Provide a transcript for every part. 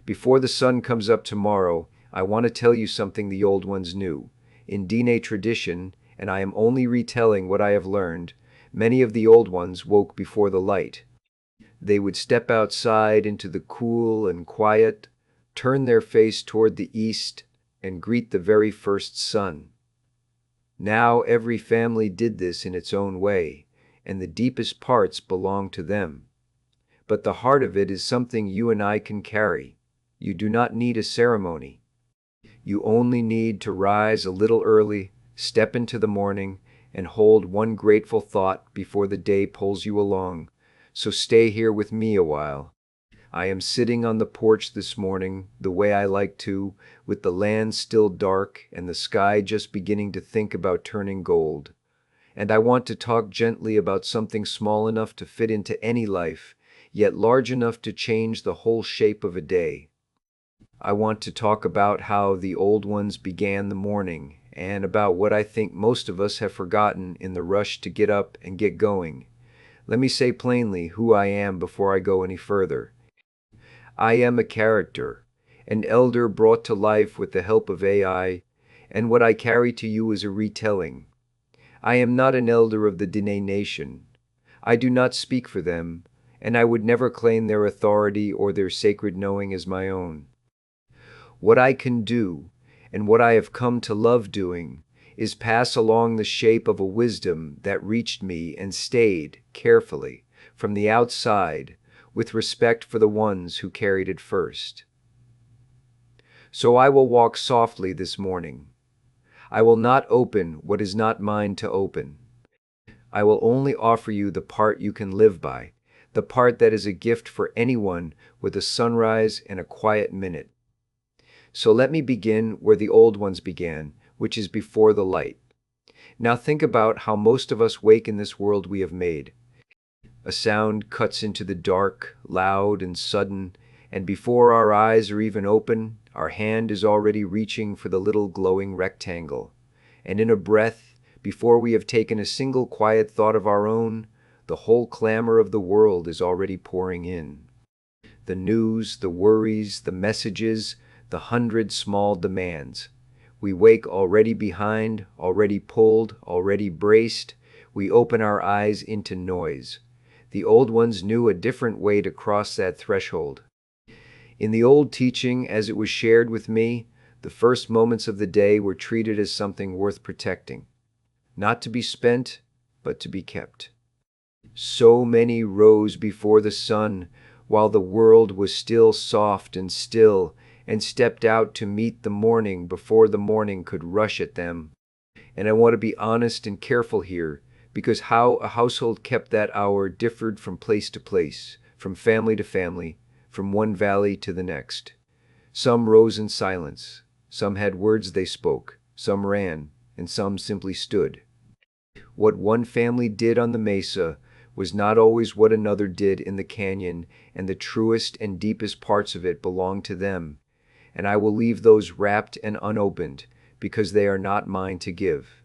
Before the sun comes up tomorrow, I want to tell you something the old ones knew. In DNA tradition, and I am only retelling what I have learned, many of the old ones woke before the light. They would step outside into the cool and quiet, turn their face toward the east, and greet the very first sun. Now every family did this in its own way, and the deepest parts belong to them. But the heart of it is something you and I can carry. You do not need a ceremony. You only need to rise a little early, step into the morning, and hold one grateful thought before the day pulls you along. So stay here with me a while. I am sitting on the porch this morning, the way I like to, with the land still dark and the sky just beginning to think about turning gold. And I want to talk gently about something small enough to fit into any life, yet large enough to change the whole shape of a day. I want to talk about how the old ones began the morning, and about what I think most of us have forgotten in the rush to get up and get going. Let me say plainly who I am before I go any further. I am a character, an elder brought to life with the help of AI, and what I carry to you is a retelling. I am not an elder of the Dene nation. I do not speak for them, and I would never claim their authority or their sacred knowing as my own. What I can do, and what I have come to love doing, is pass along the shape of a wisdom that reached me and stayed, carefully, from the outside, with respect for the ones who carried it first. So I will walk softly this morning. I will not open what is not mine to open. I will only offer you the part you can live by, the part that is a gift for anyone with a sunrise and a quiet minute. So let me begin where the old ones began, which is before the light. Now think about how most of us wake in this world we have made. A sound cuts into the dark, loud and sudden, and before our eyes are even open, our hand is already reaching for the little glowing rectangle. And in a breath, before we have taken a single quiet thought of our own, the whole clamor of the world is already pouring in. The news, the worries, the messages, the 100 small demands. We wake already behind, already pulled, already braced. We open our eyes into noise. The old ones knew a different way to cross that threshold. In the old teaching, as it was shared with me, the first moments of the day were treated as something worth protecting. Not to be spent, but to be kept. So many rose before the sun, while the world was still soft and still, and stepped out to meet the morning before the morning could rush at them. And I want to be honest and careful here, because how a household kept that hour differed from place to place, from family to family, from one valley to the next. Some rose in silence, some had words they spoke, some ran, and some simply stood. What one family did on the mesa was not always what another did in the canyon, and the truest and deepest parts of it belonged to them, and I will leave those wrapped and unopened, because they are not mine to give.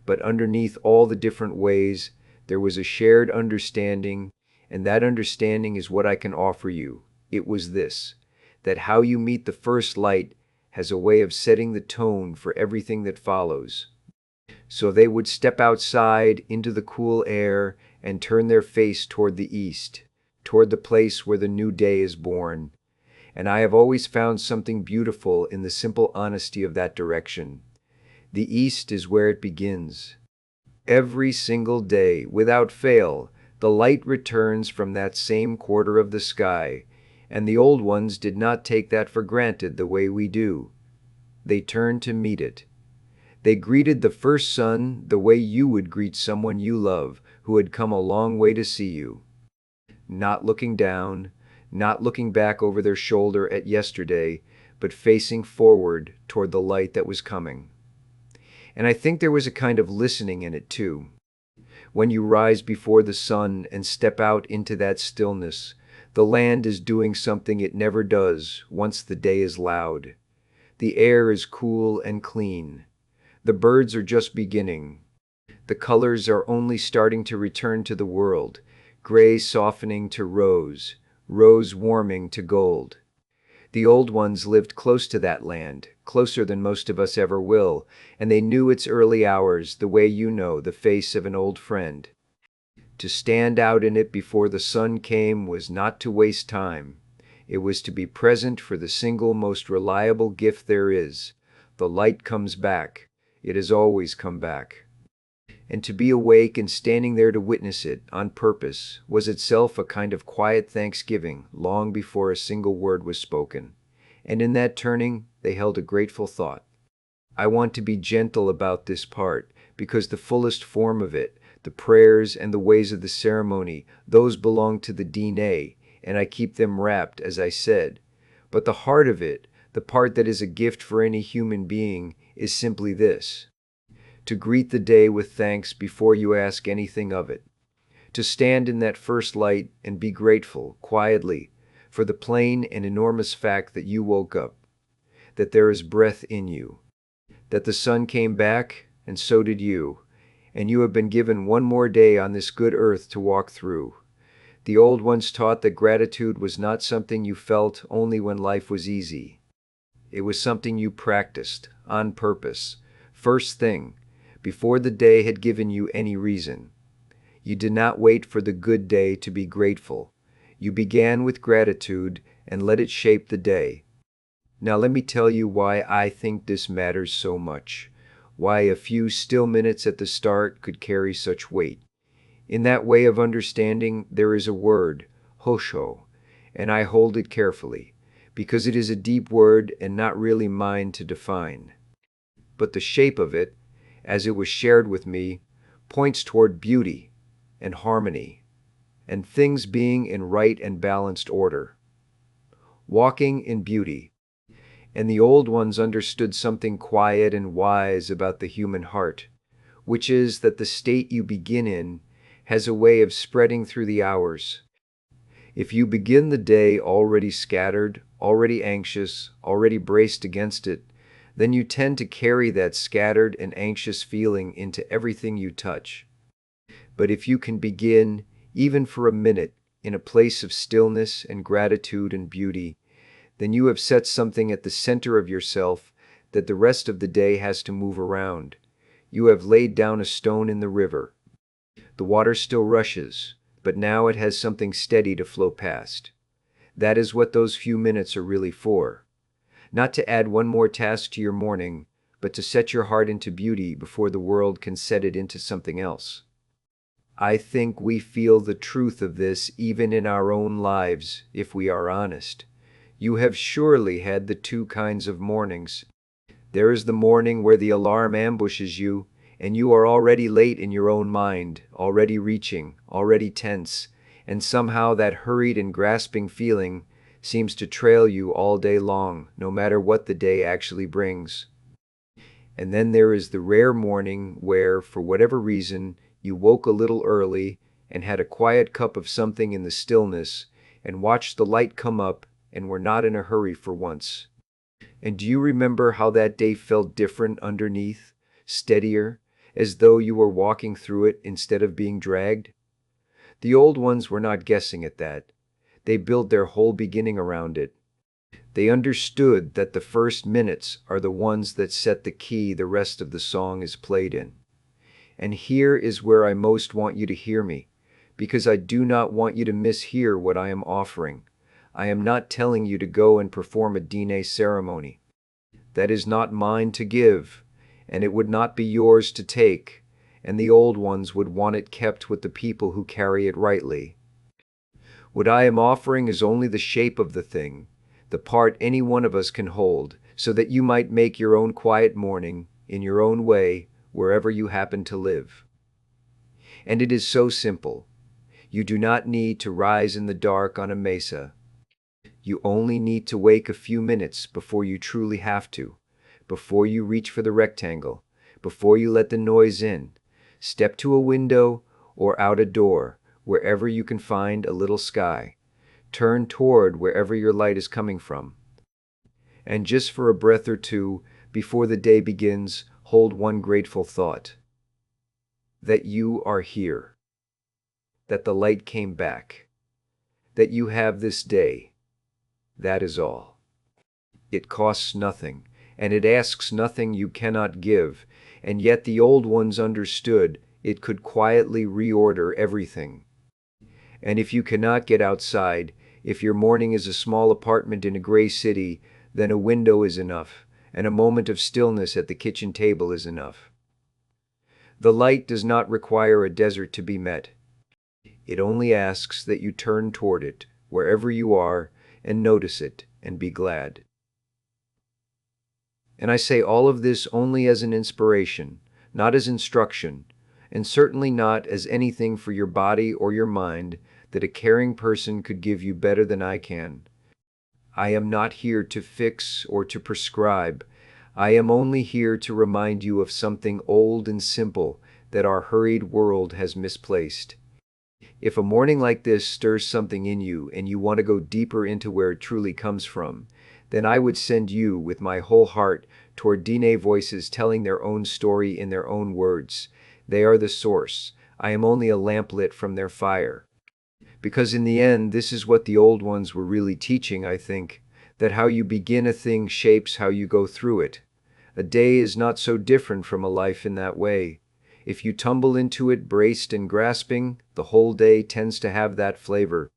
But underneath all the different ways, there was a shared understanding, and that understanding is what I can offer you. It was this, that how you meet the first light has a way of setting the tone for everything that follows. So they would step outside into the cool air and turn their face toward the east, toward the place where the new day is born. And I have always found something beautiful in the simple honesty of that direction. The east is where it begins. Every single day, without fail, the light returns from that same quarter of the sky, and the old ones did not take that for granted the way we do. They turned to meet it. They greeted the first sun the way you would greet someone you love who had come a long way to see you. Not looking down, not looking back over their shoulder at yesterday, but facing forward toward the light that was coming. And I think there was a kind of listening in it too. When you rise before the sun and step out into that stillness, the land is doing something it never does once the day is loud. The air is cool and clean. The birds are just beginning. The colors are only starting to return to the world, gray softening to rose, rose warming to gold. The old ones lived close to that land, closer than most of us ever will, and they knew its early hours the way you know the face of an old friend. To stand out in it before the sun came was not to waste time. It was to be present for the single most reliable gift there is. The light comes back. It has always come back. And to be awake and standing there to witness it, on purpose, was itself a kind of quiet thanksgiving long before a single word was spoken. And in that turning, they held a grateful thought. I want to be gentle about this part, because the fullest form of it, the prayers and the ways of the ceremony, those belong to the DNA, and I keep them wrapped, as I said. But the heart of it, the part that is a gift for any human being, is simply this: to greet the day with thanks before you ask anything of it. To stand in that first light and be grateful, quietly, for the plain and enormous fact that you woke up, that there is breath in you, that the sun came back, and so did you, and you have been given one more day on this good earth to walk through. The old ones taught that gratitude was not something you felt only when life was easy. It was something you practiced, on purpose, first thing, before the day had given you any reason. You did not wait for the good day to be grateful. You began with gratitude and let it shape the day. Now let me tell you why I think this matters so much, why a few still minutes at the start could carry such weight. In that way of understanding there is a word, hosho, and I hold it carefully, because it is a deep word and not really mine to define. But the shape of it, as it was shared with me, points toward beauty and harmony, and things being in right and balanced order. Walking in beauty. And the old ones understood something quiet and wise about the human heart, which is that the state you begin in has a way of spreading through the hours. If you begin the day already scattered, already anxious, already braced against it, then you tend to carry that scattered and anxious feeling into everything you touch. But if you can begin, even for a minute, in a place of stillness and gratitude and beauty, then you have set something at the center of yourself that the rest of the day has to move around. You have laid down a stone in the river. The water still rushes, but now it has something steady to flow past. That is what those few minutes are really for. Not to add one more task to your morning, but to set your heart into beauty before the world can set it into something else. I think we feel the truth of this even in our own lives, if we are honest. You have surely had the two kinds of mornings. There is the morning where the alarm ambushes you, and you are already late in your own mind, already reaching, already tense, and somehow that hurried and grasping feeling seems to trail you all day long, no matter what the day actually brings. And then there is the rare morning where, for whatever reason, you woke a little early and had a quiet cup of something in the stillness and watched the light come up and were not in a hurry for once. And do you remember how that day felt different underneath, steadier, as though you were walking through it instead of being dragged? The old ones were not guessing at that. They built their whole beginning around it. They understood that the first minutes are the ones that set the key the rest of the song is played in. And here is where I most want you to hear me, because I do not want you to mishear what I am offering. I am not telling you to go and perform a DNA ceremony. That is not mine to give, and it would not be yours to take, and the old ones would want it kept with the people who carry it rightly. What I am offering is only the shape of the thing, the part any one of us can hold, so that you might make your own quiet morning, in your own way, wherever you happen to live. And it is so simple. You do not need to rise in the dark on a mesa. You only need to wake a few minutes before you truly have to, before you reach for the rectangle, before you let the noise in. Step to a window or out a door, wherever you can find a little sky. Turn toward wherever your light is coming from. And just for a breath or two, before the day begins, hold one grateful thought. That you are here. That the light came back. That you have this day. That is all. It costs nothing, and it asks nothing you cannot give, and yet the old ones understood it could quietly reorder everything. And if you cannot get outside, if your morning is a small apartment in a gray city, then a window is enough, and a moment of stillness at the kitchen table is enough. The light does not require a desert to be met. It only asks that you turn toward it, wherever you are, and notice it, and be glad. And I say all of this only as an inspiration, not as instruction, and certainly not as anything for your body or your mind that a caring person could give you better than I can. I am not here to fix or to prescribe. I am only here to remind you of something old and simple that our hurried world has misplaced. If a morning like this stirs something in you and you want to go deeper into where it truly comes from, then I would send you with my whole heart toward Dine voices telling their own story in their own words. They are the source. I am only a lamplit from their fire. Because in the end, this is what the old ones were really teaching, I think, that how you begin a thing shapes how you go through it. A day is not so different from a life in that way. If you tumble into it braced and grasping, the whole day tends to have that flavor.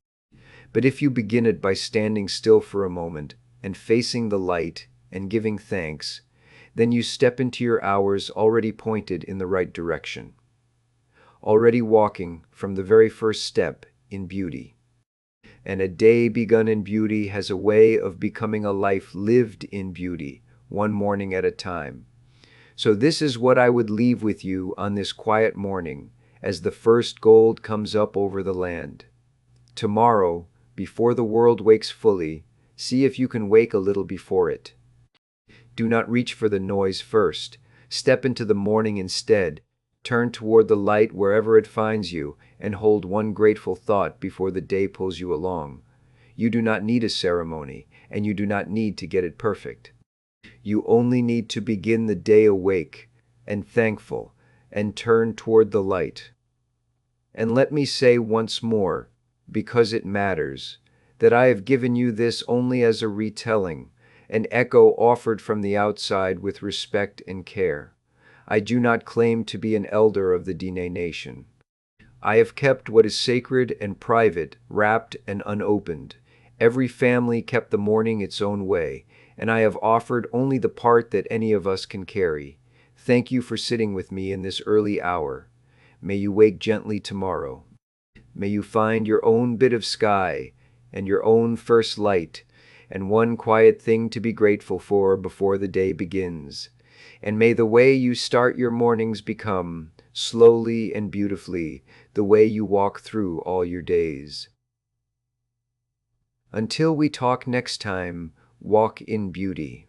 But if you begin it by standing still for a moment, and facing the light, and giving thanks, then you step into your hours already pointed in the right direction. Already walking from the very first step in beauty. And a day begun in beauty has a way of becoming a life lived in beauty, one morning at a time. So this is what I would leave with you on this quiet morning, as the first gold comes up over the land. Tomorrow, before the world wakes fully, see if you can wake a little before it. Do not reach for the noise first. Step into the morning instead. Turn toward the light wherever it finds you, and hold one grateful thought before the day pulls you along. You do not need a ceremony, and you do not need to get it perfect. You only need to begin the day awake and thankful and turn toward the light. And let me say once more, because it matters, that I have given you this only as a retelling, an echo offered from the outside with respect and care. I do not claim to be an elder of the Dine nation. I have kept what is sacred and private, wrapped and unopened. Every family kept the morning its own way, and I have offered only the part that any of us can carry. Thank you for sitting with me in this early hour. May you wake gently tomorrow. May you find your own bit of sky and your own first light, and one quiet thing to be grateful for before the day begins. And may the way you start your mornings become, slowly and beautifully, the way you walk through all your days. Until we talk next time, walk in beauty.